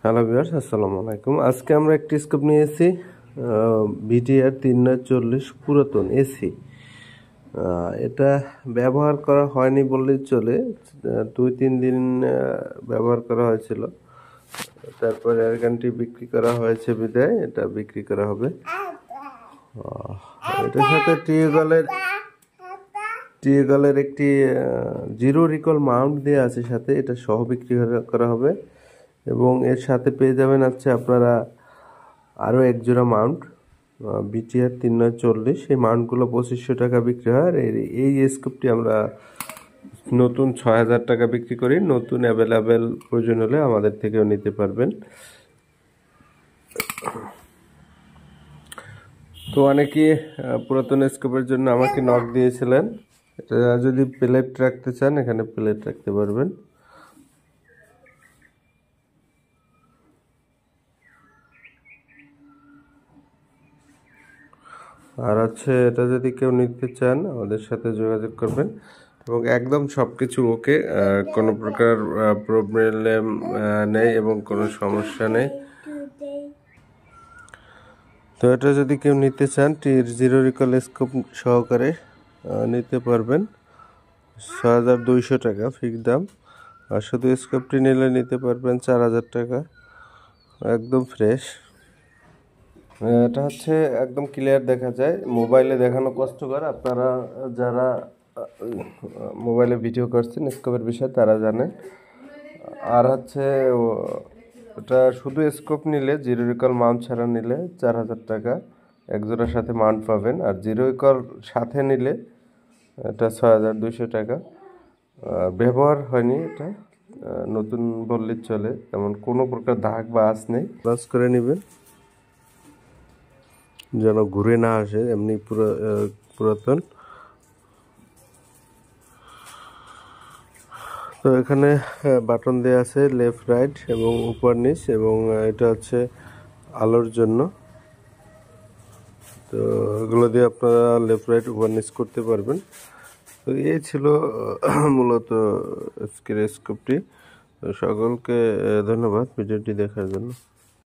Hello viewers, আসসালামু আলাইকুম। আজকে আমরা একটি স্কোপ নিয়েছি বিটিআর 340 পুরাতন এসি। এটা ব্যবহার করা হয়নি বললেই চলে। 2-3 দিন ব্যবহার করা হয়েছিল, তারপরে এয়ারগানটি বিক্রি করা হয়েছে বিদায় এটা বিক্রি করা হবে। এটার সাথে টিউগলের একটি জিরো রিকল মাউন্ট দেওয়া আছে সাথে, এটা সহ বিক্রি করা হবে। এবং এর সাথে পেয়ে যাবেন আপনারা আরও এক জোড়া মাউন্ট বিটিআর 340। এই মাউন্টগুলো 2500 টাকা বিক্রি হয়। আর এই স্কোপটি আমরা নতুন 6000 টাকা বিক্রি করি। নতুন অ্যাভেলেবেল প্রয়োজন হলে আমাদের থেকেও নিতে পারবেন। তো অনেকেই পুরাতন স্কোপের জন্য আমাকে নক দিয়েছিলেন। এটা যদি প্লেট রাখতে চান, এখানে প্লেট রাখতে পারবেন। আর এটা যদি কেউ নিতে চান আমাদের সাথে যোগাযোগ করবেন। এবং একদম সব কিছু ওকে, কোনো প্রকার প্রবলেম নেই এবং কোনো সমস্যা নেই। তো এটা যদি কেউ নিতে চান, জিরো রিকল স্কোপ সহকারে নিতে পারবেন। 6200 টাকা ফিক্স দাম। আর শুধু স্কোপটি নিলে নিতে পারবেন 4000 টাকা, একদম ফ্রেশ। এটা একদম ক্লিয়ার দেখা যায়, মোবাইলে দেখানো কষ্টকর। আপনারা যারা মোবাইলে ভিডিও করছেন স্কোপের বিষয়ে তারা জানেন। আর এটা শুধু স্কোপ নিলে, জিরো রিকল মাউন্ট ছাড়া নিলে 4000 টাকা একজোড়ার সাথে মাউন্ট পাবেন। আর জিরো রিকল সাথে নিলে এটা 6200 টাকা। ব্যবহার হয়নি, এটা নতুন বললেই চলে, তেমন কোনো প্রকার দাগ বা আঁচ নেই। ক্লাস করে নেবেন যেন ঘুরে না আসে, এমনি পুরাতন। তো এখানে বাটন দেওয়া আছে লেফট রাইট এবং উপর নিচ, এবং এটা আলোর জন্য। তো এগুলো দিয়ে আপনারা লেফট রাইট উপর নিচ করতে পারবেন। তো এই ছিল মূলত স্কোপটি। সকলকে ধন্যবাদ ভিডিওটি দেখার জন্য।